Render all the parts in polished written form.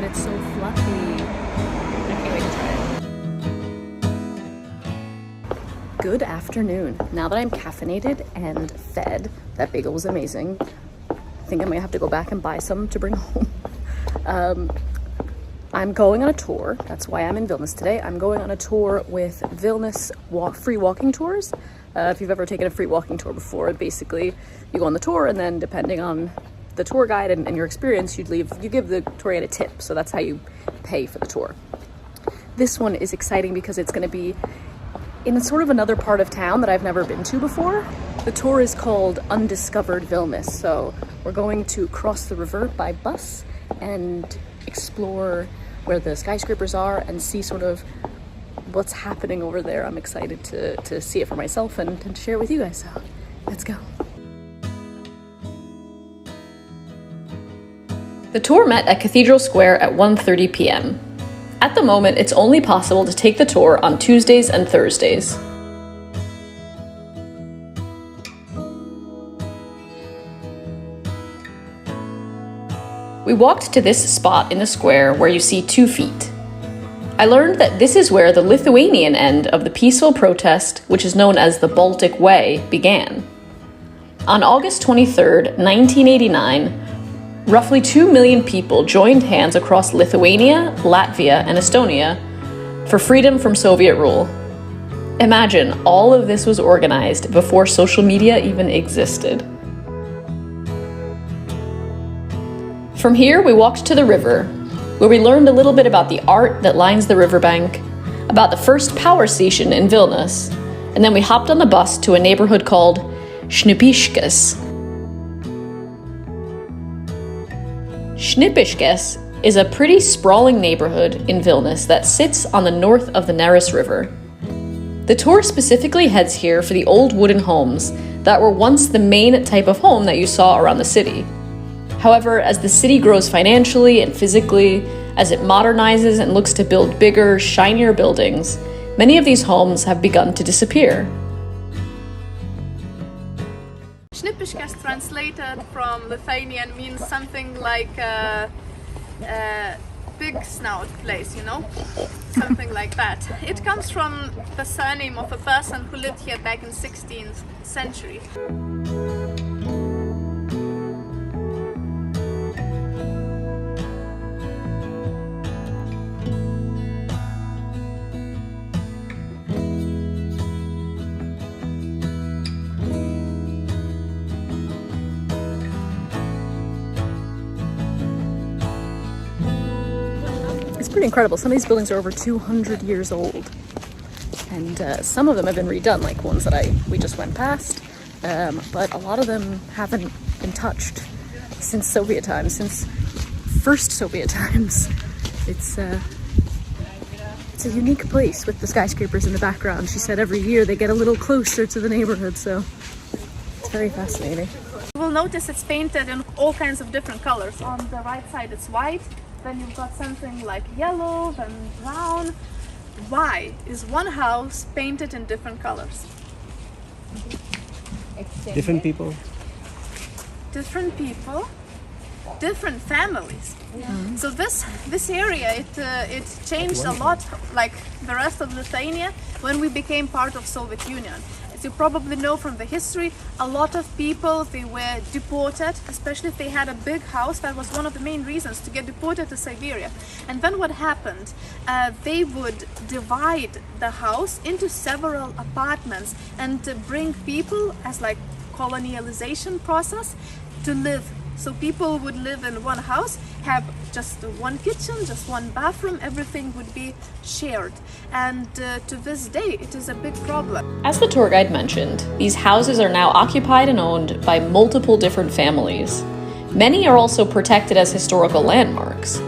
it's so fluffy. I can't wait to try it. Good afternoon. Now that I'm caffeinated and fed, that bagel was amazing. I think I might have to go back and buy some to bring home. I'm going on a tour. That's why I'm in Vilnius today. I'm going on a tour with Vilnius free walking tours. If you've ever taken a free walking tour before, basically you go on the tour and then depending on the tour guide and your experience, you give the tour guide a tip. So that's how you pay for the tour. This one is exciting because it's going to be in sort of another part of town that I've never been to before. The tour is called Undiscovered Vilnius. So we're going to cross the river by bus and explore where the skyscrapers are and see sort of what's happening over there. I'm excited to see it for myself and to share it with you guys. So let's go. The tour met at Cathedral Square at 1:30 p.m. At the moment, it's only possible to take the tour on Tuesdays and Thursdays. We walked to this spot in the square where you see 2 feet. I learned that this is where the Lithuanian end of the peaceful protest, which is known as the Baltic Way, began. On August 23rd, 1989, roughly 2 million people joined hands across Lithuania, Latvia, and Estonia for freedom from Soviet rule. Imagine all of this was organized before social media even existed. From here, we walked to the river, where we learned a little bit about the art that lines the riverbank, about the first power station in Vilnius, and then we hopped on the bus to a neighborhood called Šnipiškės. Schnippisches is a pretty sprawling neighborhood in Vilnius that sits on the north of the Neris Rive. The tour specifically heads here for the old wooden homes that were once the main type of home that you saw around the city. However, as the city grows financially and physically, as it modernizes and looks to build bigger, shinier buildings, many of these homes have begun to disappear. Schnippisches translated from Lithuanian means something like a big snout place, you know? Something like that. It comes from the surname of a person who lived here back in 16th century. It's pretty incredible. Some of these buildings are over 200 years old, and some of them have been redone, like ones that we just went past, but a lot of them haven't been touched since Soviet times, since first Soviet times. It's a unique place with the skyscrapers in the background. She said every year they get a little closer to the neighborhood, so it's very fascinating. You will notice it's painted in all kinds of different colors. On the right side it's white, then you've got something like yellow, then brown. Why is one house painted in different colors? Different people? Different people, different families. Yeah. So this area, it changed a lot, like the rest of Lithuania, when we became part of Soviet Union. As you probably know from the history, a lot of people, they were deported, especially if they had a big house. That was one of the main reasons to get deported to Siberia. And then what happened? They would divide the house into several apartments and bring people as like colonialization process to live. So people would live in one house, have just one kitchen, just one bathroom, everything would be shared. And to this day, it is a big problem. As the tour guide mentioned, these houses are now occupied and owned by multiple different families. Many are also protected as historical landmarks.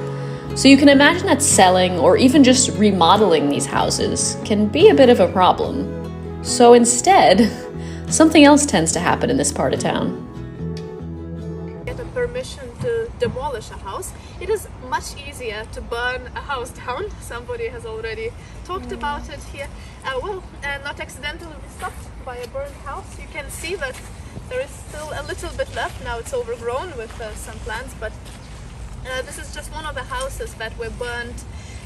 So you can imagine that selling or even just remodeling these houses can be a bit of a problem. So instead, something else tends to happen in this part of town. Permission to demolish a house. It is much easier to burn a house down. Somebody has already talked about it here. Not accidentally stopped by a burned house. You can see that there is still a little bit left. Now it's overgrown with some plants, but This is just one of the houses that were burnt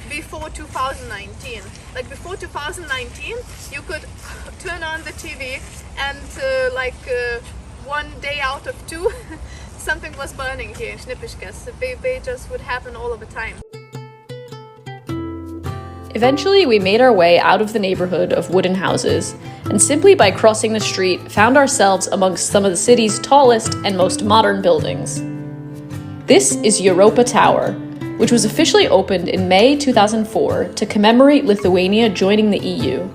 before 2019. Like before 2019, you could turn on the TV and one day out of two, something was burning here in Šnipiškės. They just would happen all of the time. Eventually, we made our way out of the neighborhood of wooden houses, and simply by crossing the street, found ourselves amongst some of the city's tallest and most modern buildings. This is Europa Tower, which was officially opened in May 2004 to commemorate Lithuania joining the EU.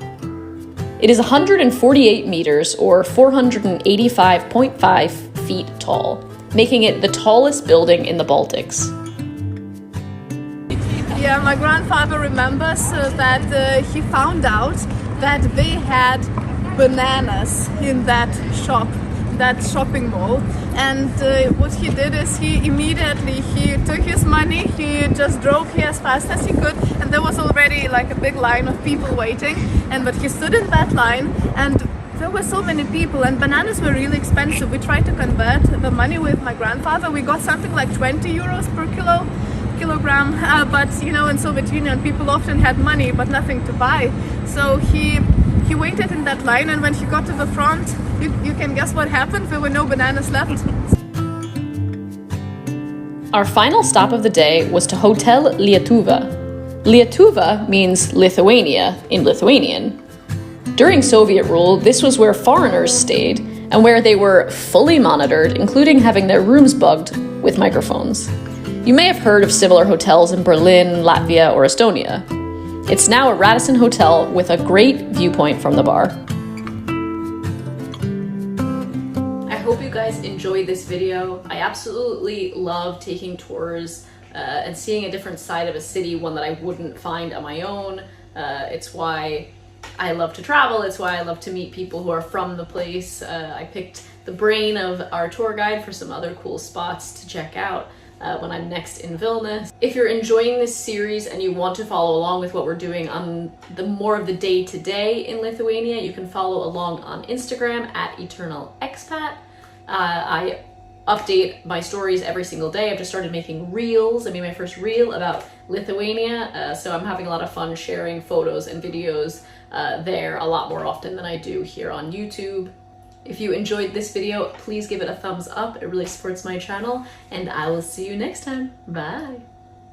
It is 148 meters, or 485.5 feet tall, making it the tallest building in the Baltics. Yeah, my grandfather remembers that he found out that they had bananas in that shop, that shopping mall, and what he did is he took his money, he just drove here as fast as he could, and there was already like a big line of people waiting, but he stood in that line, and there were so many people, and bananas were really expensive. We tried to convert the money with my grandfather. We got something like 20 euros per kilogram, but you know, in Soviet Union people often had money but nothing to buy, so he waited in that line, and when he got to the front, you can guess what happened. There were no bananas left. Our final stop of the day was to Hotel Latuva. Latuva means Lithuania in Lithuanian. During Soviet rule, this was where foreigners stayed and where they were fully monitored, including having their rooms bugged with microphones. You may have heard of similar hotels in Berlin, Latvia, or Estonia. It's now a Radisson hotel with a great viewpoint from the bar. I hope you guys enjoyed this video. I absolutely love taking tours and seeing a different side of a city, one that I wouldn't find on my own. It's why I love to travel. It's why I love to meet people who are from the place. I picked the brain of our tour guide for some other cool spots to check out when I'm next in Vilnius. If you're enjoying this series and you want to follow along with what we're doing on the more of the day-to-day in Lithuania, you can follow along on Instagram at Eternal Expat. I update my stories every single day. I've just started making reels. I made my first reel about Lithuania, so I'm having a lot of fun sharing photos and videos there a lot more often than I do here on YouTube. If you enjoyed this video, please give it a thumbs up. It really supports my channel, and I will see you next time. Bye!